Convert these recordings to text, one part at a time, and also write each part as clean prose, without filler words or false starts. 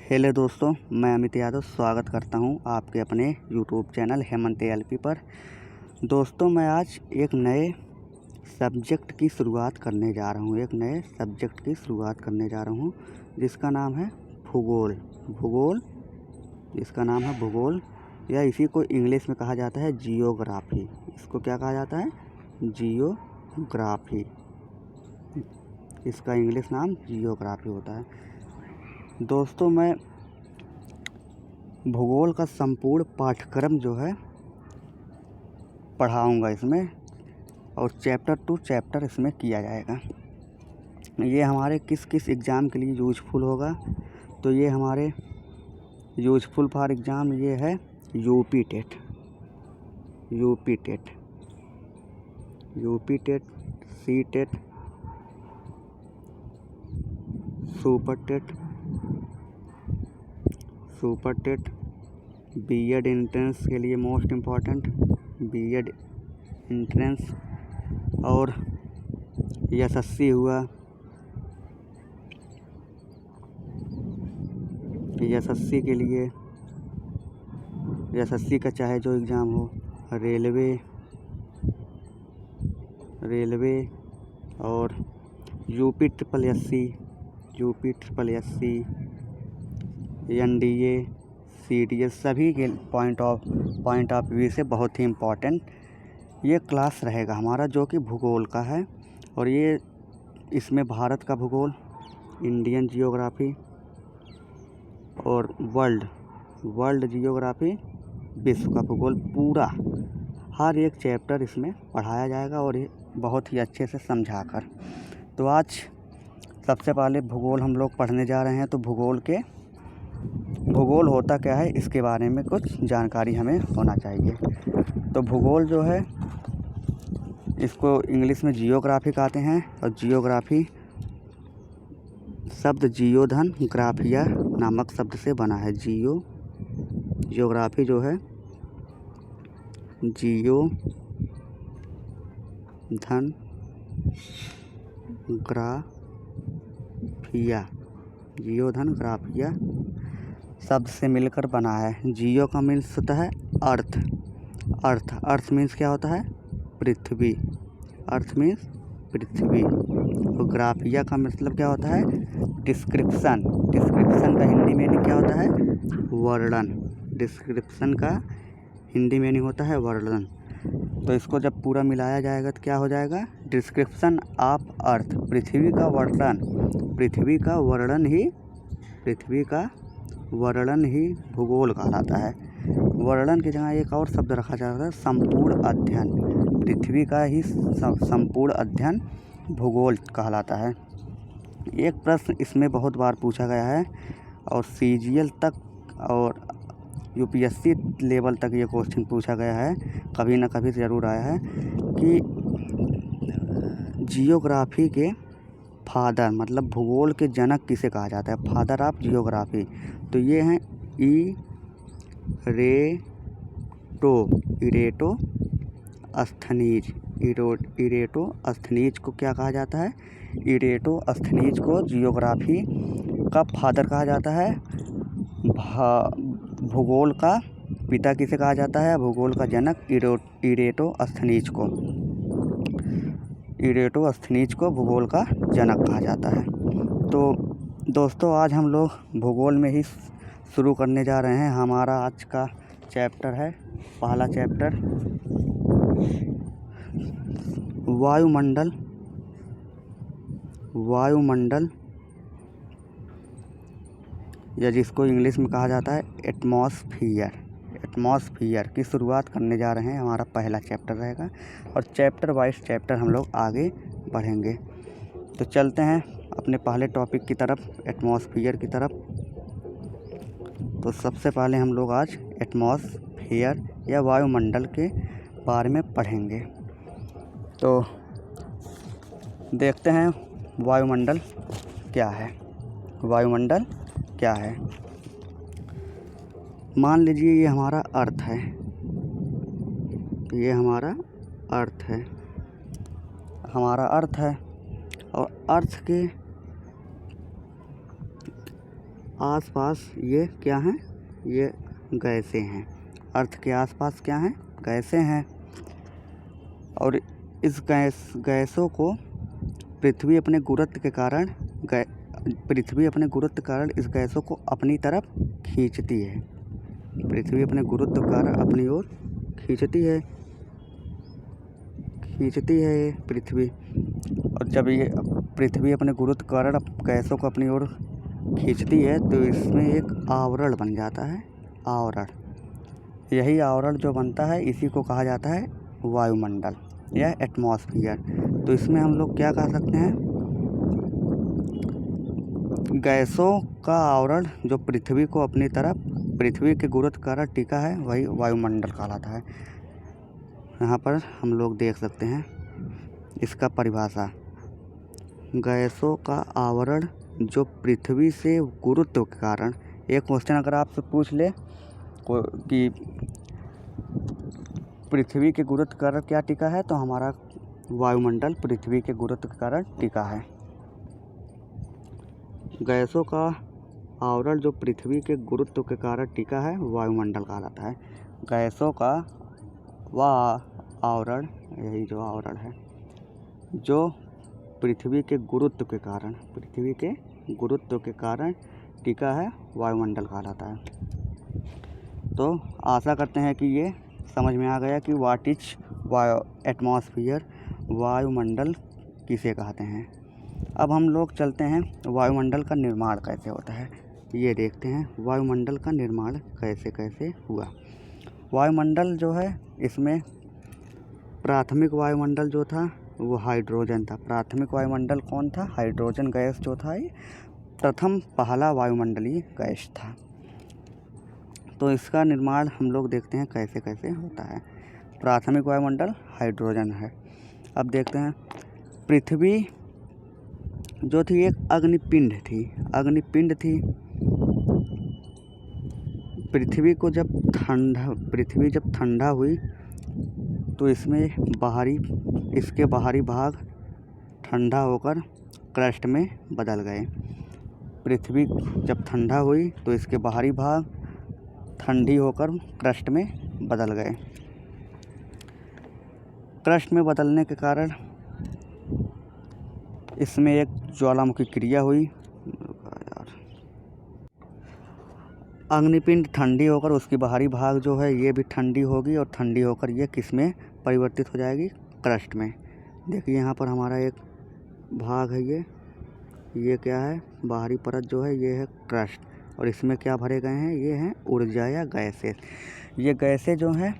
Hello दोस्तों, मैं अमित यादव स्वागत करता हूं आपके अपने यूट्यूब चैनल हेमंत एलपी पर। दोस्तों, मैं आज एक नए सब्जेक्ट की शुरुआत करने जा रहा हूं जिसका नाम है भूगोल। इसका नाम है भूगोल, या इसी को इंग्लिश में कहा जाता है जियोग्राफी। इसको क्या कहा जाता है? जियोग्राफी। इसका इंग्लिश नाम जियोग्राफी होता है। दोस्तों, मैं भूगोल का संपूर्ण पाठ्यक्रम जो है पढ़ाऊँगा इसमें, और चैप्टर टू चैप्टर इसमें किया जाएगा। ये हमारे किस किस एग्ज़ाम के लिए यूजफुल होगा? तो ये हमारे यूजफुल फॉर एग्ज़ाम ये है UP TET, C TET, super TET, BEd entrance के लिए मोस्ट इम्पॉर्टेंट बीएड एंट्रेंस, और एसएससी हुआ, एसएससी के लिए एसएससी का चाहे जो एग्ज़ाम हो, रेलवे और UP triple SC, NDA, CDS, सभी के पॉइंट ऑफ व्यू से बहुत ही इम्पोर्टेंट ये क्लास रहेगा हमारा, जो कि भूगोल का है। और ये इसमें भारत का भूगोल, इंडियन जियोग्राफी और वर्ल्ड जियोग्राफी, विश्व का भूगोल, पूरा हर एक चैप्टर इसमें पढ़ाया जाएगा, और ये बहुत ही अच्छे से समझाकर। तो आज सबसे पहले भूगोल हम लोग पढ़ने जा रहे हैं। तो भूगोल होता क्या है, इसके बारे में कुछ जानकारी हमें होना चाहिए। तो भूगोल जो है, इसको इंग्लिश में जियोग्राफी कहते हैं, और जियोग्राफी शब्द जियोधन ग्राफिया नामक शब्द से बना है। जियोग्राफी जो है जियोधन ग्राफिया शब्द से मिलकर बना है। जियो का मीन्स होता है अर्थ मीन्स क्या होता है? पृथ्वी। अर्थ मीन्स पृथ्वी। और ग्राफिया का मतलब क्या होता है? डिस्क्रिप्शन का हिंदी मीनिंग क्या होता है? वर्णन। डिस्क्रिप्शन का हिंदी मीनिंग होता है वर्णन। तो इसको जब पूरा मिलाया जाएगा तो क्या हो जाएगा? डिस्क्रिप्शन ऑफ अर्थ, पृथ्वी का वर्णन ही भूगोल कहलाता है। वर्णन की जगह एक और शब्द रखा जाता है, संपूर्ण अध्ययन। पृथ्वी का ही संपूर्ण अध्ययन भूगोल कहलाता है। एक प्रश्न इसमें बहुत बार पूछा गया है, और सीजीएल तक और यूपीएससी लेवल तक ये क्वेश्चन पूछा गया है, कभी ना कभी ज़रूर आया है, कि जियोग्राफी के फादर, मतलब भूगोल के जनक किसे कहा जाता है? Father of geography. तो ये हैं इरेटोस्थनीज को क्या कहा जाता है? इरेटोस्थनीज को जियोग्राफी का फादर कहा जाता है। भूगोल का पिता किसे कहा जाता है? भूगोल का जनक इरेटोस्थनीज को भूगोल का जनक कहा जाता है। तो दोस्तों, आज हम लोग भूगोल में ही शुरू करने जा रहे हैं। हमारा आज का चैप्टर है, पहला चैप्टर वायुमंडल, या जिसको इंग्लिश में कहा जाता है एटमॉस्फियर की शुरुआत करने जा रहे हैं। हमारा पहला चैप्टर रहेगा, और चैप्टर वाइज चैप्टर हम लोग आगे बढ़ेंगे। तो चलते हैं अपने पहले टॉपिक की तरफ, एटमॉस्फियर की तरफ। तो सबसे पहले हम लोग आज एटमॉस्फियर या वायुमंडल के बारे में पढ़ेंगे। तो देखते हैं वायुमंडल क्या है। मान लीजिए ये हमारा अर्थ है, और अर्थ आसपास ये क्या हैं, ये गैसें हैं। अर्थ के आसपास क्या हैं, गैसें हैं। और इस गैसों को पृथ्वी अपने गुरुत्व के कारण इस गैसों को अपनी तरफ खींचती है। पृथ्वी अपने गुरुत्व के कारण अपनी ओर खींचती है ये पृथ्वी। और जब ये पृथ्वी अपने गुरुत्व के कारण गैसों को अपनी ओर खींचती है तो इसमें एक आवरण बन जाता है, आवरण। यही आवरण जो बनता है इसी को कहा जाता है वायुमंडल या एटमॉस्फेयर। तो इसमें हम लोग क्या कह सकते हैं, गैसों का आवरण जो पृथ्वी को अपनी तरफ पृथ्वी के गुरुत्व के कारण टिका है वही वायुमंडल कहलाता है। यहाँ पर हम लोग देख सकते हैं इसका परिभाषा, गैसों का आवरण जो पृथ्वी से गुरुत्व के कारण। एक क्वेश्चन अगर आपसे पूछ ले कि पृथ्वी के गुरुत्व के कारण क्या टिका है, तो हमारा वायुमंडल पृथ्वी के गुरुत्व के कारण टिका है। गैसों का आवरण जो पृथ्वी के गुरुत्व के कारण टिका है वायुमंडल कहलाता है। गैसों का आवरण, यही जो आवरण है जो पृथ्वी के गुरुत्व के कारण टिका है वायुमंडल कहलाता है। तो आशा करते हैं कि ये समझ में आ गया कि व्हाट इज एटमॉस्फेयर, वायुमंडल किसे कहते हैं। अब हम लोग चलते हैं वायुमंडल का निर्माण कैसे होता है, ये देखते हैं वायुमंडल का निर्माण कैसे कैसे हुआ। वायुमंडल जो है इसमें प्राथमिक वायुमंडल जो था वो हाइड्रोजन था। प्राथमिक वायुमंडल कौन था, हाइड्रोजन गैस जो था ये प्रथम पहला वायुमंडलीय गैस था। तो इसका निर्माण हम लोग देखते हैं कैसे कैसे होता है। प्राथमिक वायुमंडल हाइड्रोजन है। अब देखते हैं पृथ्वी जो थी एक अग्निपिंड थी। पृथ्वी जब ठंडा हुई तो इसके बाहरी भाग ठंडा होकर क्रस्ट में बदल गए। पृथ्वी जब ठंडा हुई तो इसके बाहरी भाग ठंडी होकर क्रस्ट में बदल गए। क्रस्ट में बदलने के कारण इसमें एक ज्वालामुखी क्रिया हुई। अग्निपिंड ठंडी होकर उसकी बाहरी भाग जो है ये भी ठंडी होगी और ठंडी होकर ये किस में परिवर्तित हो जाएगी, क्रस्ट में। देखिए यहाँ पर हमारा एक भाग है, ये क्या है, बाहरी परत जो है ये है क्रस्ट, और इसमें क्या भरे गए हैं, ये हैं ऊर्जा या गैसें। ये गैसें जो हैं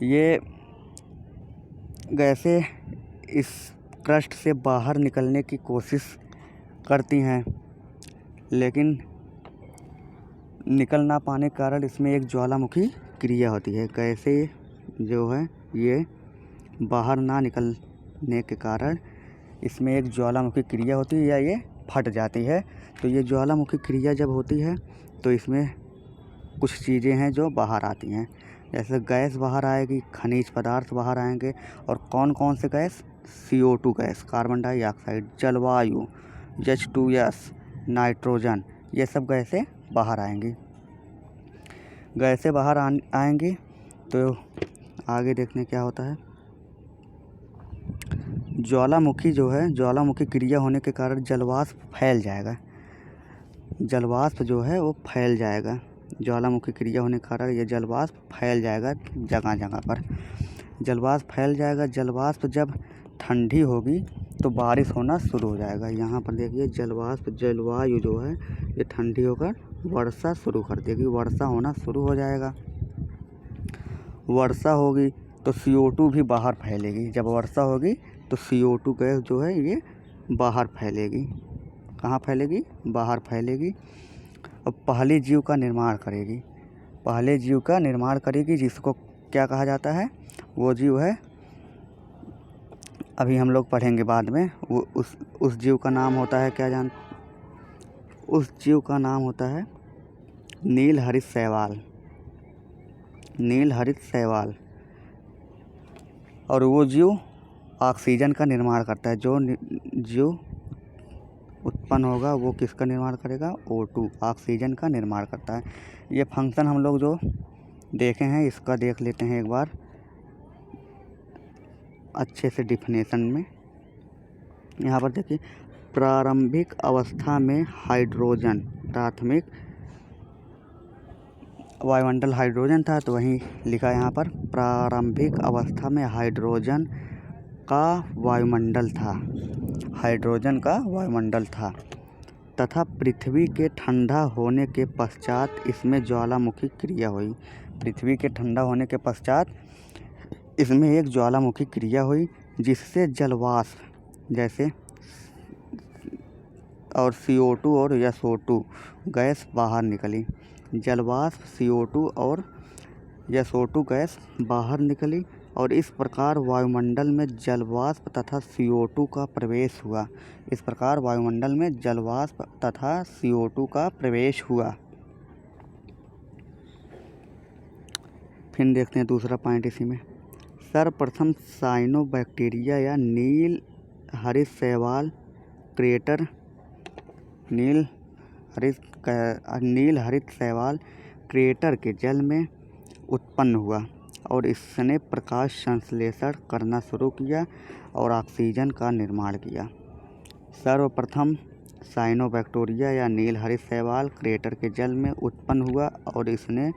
ये गैसें इस क्रस्ट से बाहर निकलने की कोशिश करती हैं, लेकिन निकल ना पाने के कारण इसमें एक ज्वालामुखी क्रिया होती है। गैसें जो है ये बाहर ना निकलने के कारण इसमें एक ज्वालामुखी क्रिया होती है या ये फट जाती है। तो ये ज्वालामुखी क्रिया जब होती है तो इसमें कुछ चीज़ें हैं जो बाहर आती हैं, जैसे गैस बाहर आएगी, खनिज पदार्थ बाहर आएंगे। और कौन कौन से gas, CO2 gas, carbon dioxide, जलवायु, H2S, नाइट्रोजन, ये सब गैसें बाहर आएंगी। गैसें बाहर आएंगी तो आगे देखने क्या होता है। ज्वालामुखी जो है, ज्वालामुखी क्रिया होने के कारण जलवाष्प फैल जाएगा। जलवाष्प जो है वो फैल जाएगा। ज्वालामुखी क्रिया होने के कारण ये जलवाष्प फैल जाएगा जगह जगह पर। जलवाष्प फैल जाएगा। जलवाष्प जब ठंडी होगी तो बारिश होना शुरू हो जाएगा। यहाँ पर देखिए जलवायु जो है ये ठंडी होकर वर्षा शुरू कर देगी, वर्षा होना शुरू हो जाएगा। वर्षा होगी तो CO2 भी बाहर फैलेगी। जब वर्षा होगी तो CO2 गैस जो है ये बाहर फैलेगी। कहाँ फैलेगी, बाहर फैलेगी। और पहले जीव का निर्माण करेगी, जिसको क्या कहा जाता है, वो जीव है, अभी हम लोग पढ़ेंगे बाद में। वो उस जीव का नाम होता है क्या उस जीव का नाम होता है नीलहरित शैवाल। और वो जीव ऑक्सीजन का निर्माण करता है। जो जीव उत्पन्न होगा वो किसका निर्माण करेगा? O2 ऑक्सीजन का निर्माण करता है। ये फंक्शन हम लोग जो देखे हैं इसका देख लेते हैं एक बार अच्छे से डिफिनेशन में। यहाँ पर देखिए, प्रारंभिक अवस्था में हाइड्रोजन, प्राथमिक वायुमंडल हाइड्रोजन था तो वहीं लिखा यहाँ पर प्रारंभिक अवस्था में हाइड्रोजन का वायुमंडल था, हाइड्रोजन का वायुमंडल था तथा पृथ्वी के ठंडा होने के पश्चात इसमें ज्वालामुखी क्रिया हुई। पृथ्वी के ठंडा होने के पश्चात इसमें एक ज्वालामुखी क्रिया हुई जिससे जलवाष्प जैसे और CO2 और SO2 गैस बाहर निकली। जलवाष्प CO2 और SO2 गैस बाहर निकली और इस प्रकार वायुमंडल में जलवाष्प तथा CO2 का प्रवेश हुआ। इस प्रकार वायुमंडल में जलवाष्प तथा CO2 का प्रवेश हुआ। फिर देखते हैं दूसरा पॉइंट इसी में। सर्वप्रथम साइनोबैक्टीरिया या नील हरित शैवाल क्रेटर, नील हरित शैवाल क्रेटर के जल में उत्पन्न हुआ और इसने प्रकाश संश्लेषण करना शुरू किया और ऑक्सीजन का निर्माण किया। सर्वप्रथम साइनोबैक्टीरिया या नील हरित शैवाल क्रेटर के जल में उत्पन्न हुआ और इसने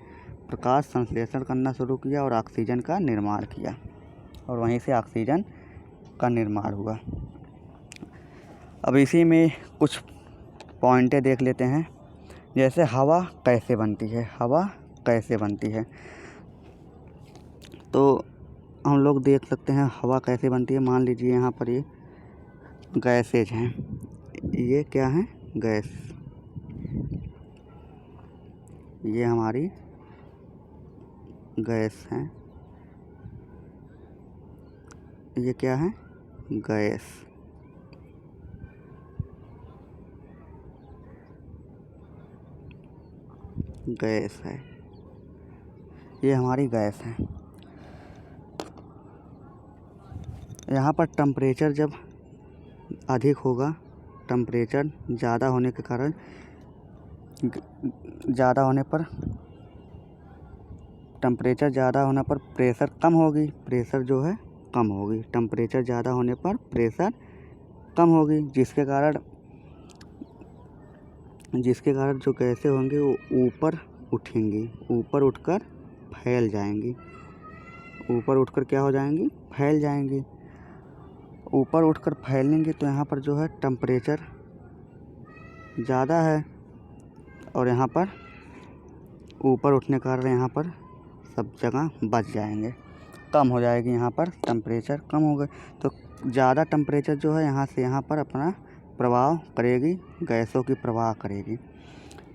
प्रकाश संश्लेषण करना शुरू किया और ऑक्सीजन का निर्माण किया और वहीं से ऑक्सीजन का निर्माण हुआ। अब इसी में कुछ पॉइंटें देख लेते हैं, जैसे हवा कैसे बनती है। हवा कैसे बनती है तो हम लोग देख सकते हैं हवा कैसे बनती है। मान लीजिए यहाँ पर ये गैसेज हैं, ये क्या है? गैस। ये हमारी गैस है, ये क्या है? गैस। गैस है, ये हमारी गैस है। यहाँ पर टेम्परेचर जब अधिक होगा, टेम्परेचर ज़्यादा होने के कारण टेम्परेचर ज़्यादा होने पर प्रेशर कम होगी, प्रेशर जो है कम होगी। टेम्परेचर ज़्यादा होने पर प्रेशर कम होगी जिसके कारण जो गैसें होंगी वो ऊपर उठेंगी, ऊपर उठकर फैल जाएंगी। ऊपर उठकर क्या हो जाएंगी? फैल जाएंगी। ऊपर उठकर फैलेंगी तो यहाँ पर जो है टेम्परेचर ज़्यादा है और यहाँ पर ऊपर उठने के कारण यहाँ पर सब जगह बच जाएंगे, कम हो जाएगी। यहाँ पर टेम्परेचर कम हो गए तो ज़्यादा टेम्परेचर जो है यहाँ से यहाँ पर अपना प्रभाव करेगी, गैसों की प्रवाह करेगी।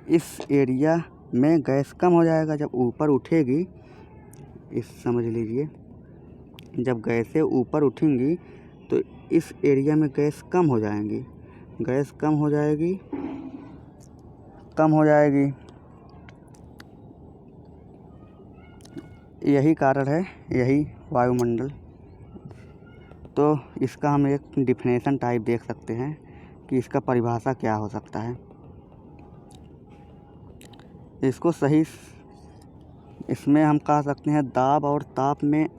इस एरिया में गैस कम हो जाएगा जब ऊपर उठेगी। इस समझ लीजिए, जब गैसें ऊपर उठेंगी तो इस एरिया में गैस कम हो जाएंगी, गैस कम हो जाएगी। यही कारण है, यही वायुमंडल। तो इसका हम एक डिफिनेशन टाइप देख सकते हैं कि इसका परिभाषा क्या हो सकता है। इसको सही इसमें हम कह सकते हैं दाब और ताप में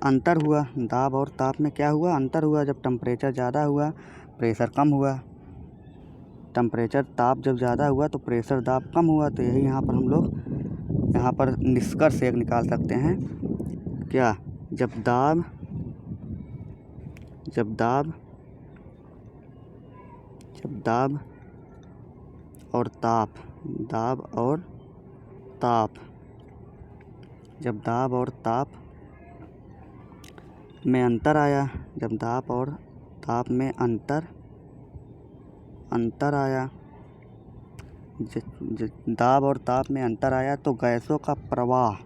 अंतर हुआ। दाब और ताप में क्या हुआ? अंतर हुआ। जब टेम्परेचर ज़्यादा हुआ प्रेशर कम हुआ, टेम्परेचर ताप जब ज़्यादा हुआ तो प्रेशर दाब कम हुआ। तो यही यहाँ पर हम लोग यहाँ पर निष्कर्ष एक निकाल सकते हैं। क्या? जब दाब और ताप, जब दाब और ताप में अंतर आया, जब दाब और ताप में अंतर आया, दाब और ताप में अंतर आया तो गैसों का प्रवाह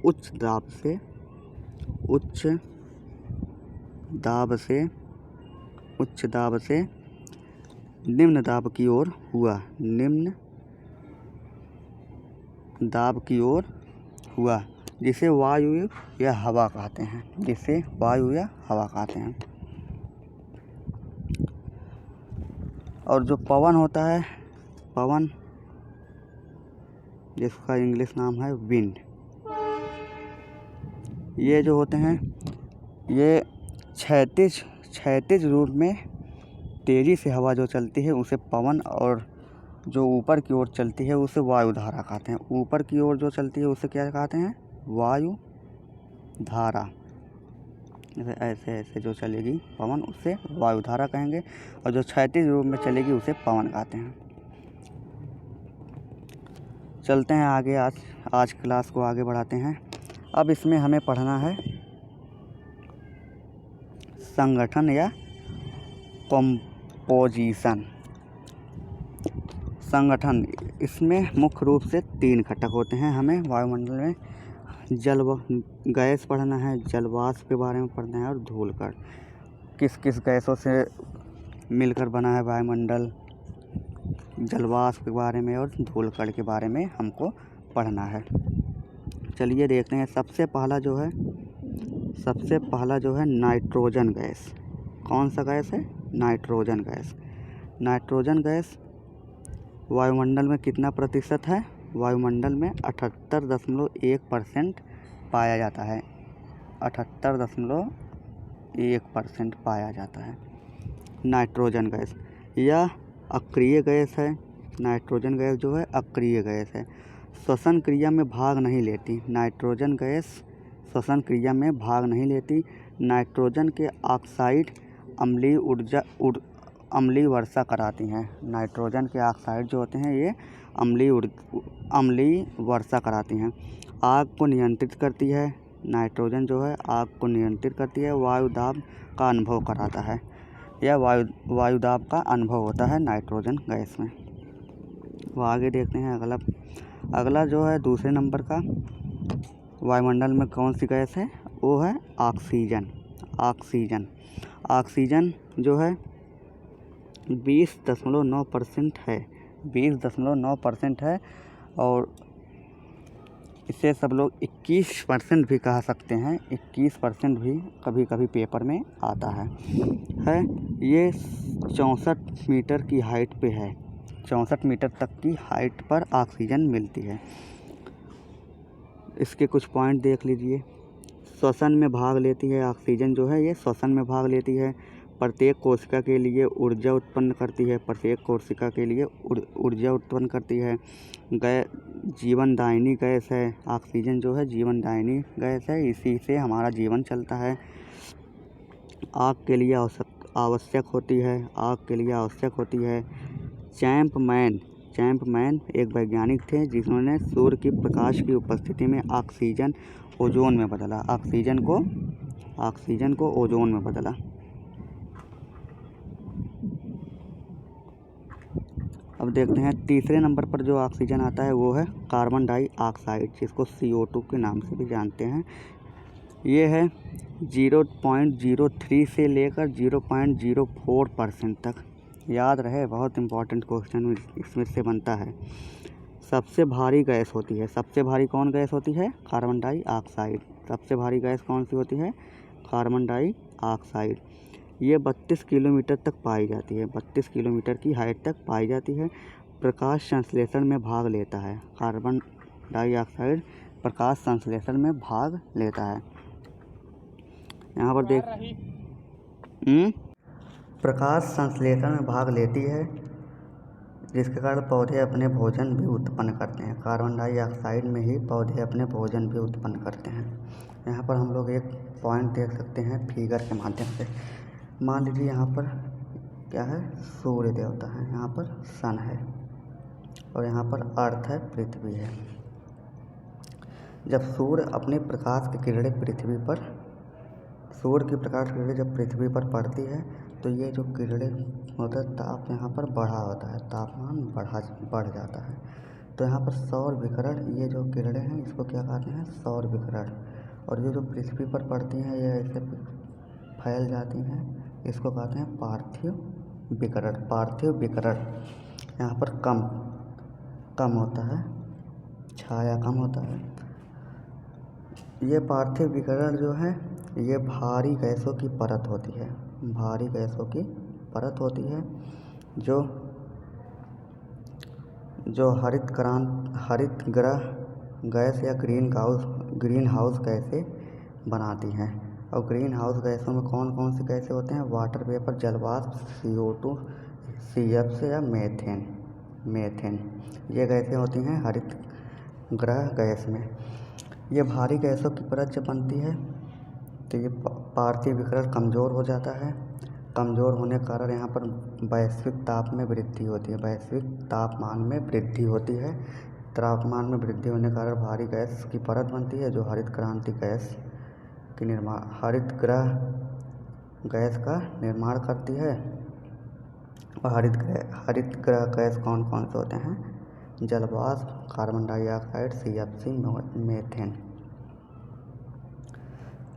उच्च दाब से निम्न दाब की ओर हुआ, जिसे वायु या हवा कहते हैं, और जो पवन होता है, पवन जिसका इंग्लिश नाम है विंड, ये जो होते हैं ये क्षैतिज रूप में तेज़ी से हवा जो चलती है उसे पवन, और जो ऊपर की ओर चलती है उसे वायुधारा कहते हैं। ऊपर की ओर जो चलती है उसे क्या कहते हैं? वायु धारा। जैसे ऐसे ऐसे जो चलेगी पवन उसे वायुधारा कहेंगे, और जो क्षैतिज रूप में चलेगी उसे पवन कहते हैं। चलते हैं आगे, आज क्लास को आगे बढ़ाते हैं। अब इसमें हमें पढ़ना है संगठन या कंपोजिशन। संगठन, इसमें मुख्य रूप से 3 घटक होते हैं। हमें वायुमंडल में गैस पढ़ना है, जलवाष्प के बारे में पढ़ना है, और धूलकण, किस किस गैसों से मिलकर बना है वायुमंडल, जलवाष्प के बारे में और धूलकण के बारे में हमको पढ़ना है। चलिए देखते हैं। सबसे पहला जो है नाइट्रोजन गैस। कौन सा गैस है? Nitrogen gas. नाइट्रोजन गैस वायुमंडल में कितना प्रतिशत है? वायुमंडल में 78.1% पाया जाता है। 78.1% पाया जाता है नाइट्रोजन गैस। यह अक्रिय गैस है। नाइट्रोजन गैस जो है अक्रिय गैस है, श्वसन क्रिया में भाग नहीं लेती। नाइट्रोजन गैस श्वसन क्रिया में भाग नहीं लेती। नाइट्रोजन के ऑक्साइड अम्लीय वर्षा कराती हैं। नाइट्रोजन के ऑक्साइड जो होते हैं ये अम्लीय वर्षा कराती हैं। आग को नियंत्रित करती है। नाइट्रोजन जो है आग को नियंत्रित करती है। वायुदाब का अनुभव कराता है। यह वायुदाब का अनुभव होता है नाइट्रोजन गैस में। वो आगे देखते हैं। अगला जो है दूसरे नंबर का वायुमंडल में कौन सी गैस है? वो है ऑक्सीजन। ऑक्सीजन जो है 20.9% है। 20.9% है, और इसे सब लोग 21% भी कह सकते हैं। 21% भी कभी कभी पेपर में आता है। ये 64 मीटर की हाइट पे है। 64 मीटर तक की हाइट पर ऑक्सीजन मिलती है। इसके कुछ पॉइंट देख लीजिए। श्वसन में भाग लेती है। ऑक्सीजन जो है ये श्वसन में भाग लेती है। प्रत्येक कोशिका के लिए ऊर्जा उत्पन्न करती है। जीवनदायिनी गैस है। ऑक्सीजन जो है जीवनदायिनी गैस है, इसी से हमारा जीवन चलता है। आग के लिए आवश्यक होती है। चैंपमैन एक वैज्ञानिक थे जिन्होंने सूर्य की प्रकाश की उपस्थिति में ऑक्सीजन ओजोन में बदला। ऑक्सीजन को ओजोन में बदला। अब देखते हैं तीसरे नंबर पर जो ऑक्सीजन आता है वो है कार्बन डाइऑक्साइड, जिसको CO2 के नाम से भी जानते हैं। ये है 0.03 से लेकर 0.04% तक। याद रहे, बहुत इम्पोर्टेंट क्वेश्चन इसमें से बनता है। सबसे भारी गैस होती है। सबसे भारी कौन गैस होती है? Carbon dioxide. सबसे भारी गैस कौन सी होती है? Carbon dioxide. ये 32 किलोमीटर तक पाई जाती है। 32 किलोमीटर की हाइट तक पाई जाती है। प्रकाश संश्लेषण में भाग लेता है। कार्बन डाइऑक्साइड प्रकाश संश्लेषण में भाग लेता है। यहाँ पर देख प्रकाश संश्लेषण में भाग लेती है, जिसके कारण पौधे अपने भोजन भी उत्पन्न करते हैं। कार्बन डाइऑक्साइड में ही पौधे अपने भोजन भी उत्पन्न करते हैं। यहाँ पर हम लोग एक पॉइंट देख सकते हैं फिगर के माध्यम से। मान लीजिए यहाँ पर क्या है? सूर्य देवता है, यहाँ पर सन है, और यहाँ पर अर्थ है, पृथ्वी है। जब सूर्य अपने प्रकाश की किरणें जब पृथ्वी पर पड़ती है तो ये जो किरणें होता है, ताप यहाँ पर बढ़ा होता है, तापमान बढ़ जाता है। तो यहाँ पर सौर विकिरण, ये जो किरणें हैं इसको क्या कहते हैं? सौर विकिरण। और ये जो पृथ्वी पर पड़ती हैं ये ऐसे फैल जाती हैं, इसको कहते हैं पार्थिव विकिरण। यहाँ पर कम होता है, छाया कम होता है। ये पार्थिव विकिरण जो है ये भारी गैसों की परत होती है। जो हरित गृह गैस या ग्रीन हाउस गैसें बनाती हैं। और ग्रीन हाउस गैसों में कौन कौन सी गैसें होते हैं? वाटर वेपर, जलवाष्प, CO2, CFC या मीथेन। ये गैसें होती हैं हरित गृह गैस में। ये भारी गैसों की परत जब बनती है तो ये पार्थिव विकिरण कमज़ोर हो जाता है। कमज़ोर होने के कारण यहाँ पर वैश्विक तापमान में वृद्धि होती है। तापमान में वृद्धि होने के कारण भारी गैस की परत बनती है जो हरित गृह का निर्माण करती है। और हरित गृह गैस कौन कौन से होते हैं? जलवाष्प, कार्बन डाइऑक्साइड, CFC, मीथेन।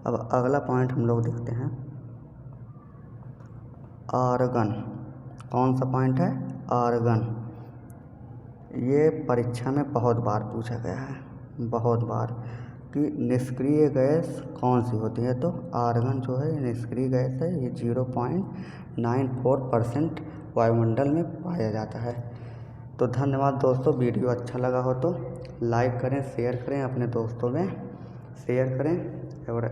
अब अगला पॉइंट हम लोग देखते हैं, आर्गन। कौन सा पॉइंट है? आर्गन। ये परीक्षा में बहुत बार पूछा गया है, बहुत बार, कि निष्क्रिय गैस कौन सी होती है? तो आर्गन जो है निष्क्रिय गैस है। ये 0.94% वायुमंडल में पाया जाता है। तो धन्यवाद दोस्तों। वीडियो अच्छा लगा हो तो लाइक करें, शेयर करें, अपने दोस्तों में शेयर करें और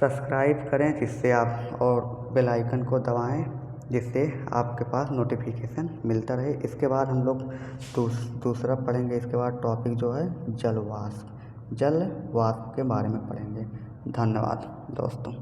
सब्सक्राइब करें, जिससे आप, और बेल आइकन को दबाएं जिससे आपके पास नोटिफिकेशन मिलता रहे। इसके बाद हम लोग दूसरा पढ़ेंगे। इसके बाद टॉपिक जो है जल वाष्प के बारे में पढ़ेंगे। धन्यवाद दोस्तों।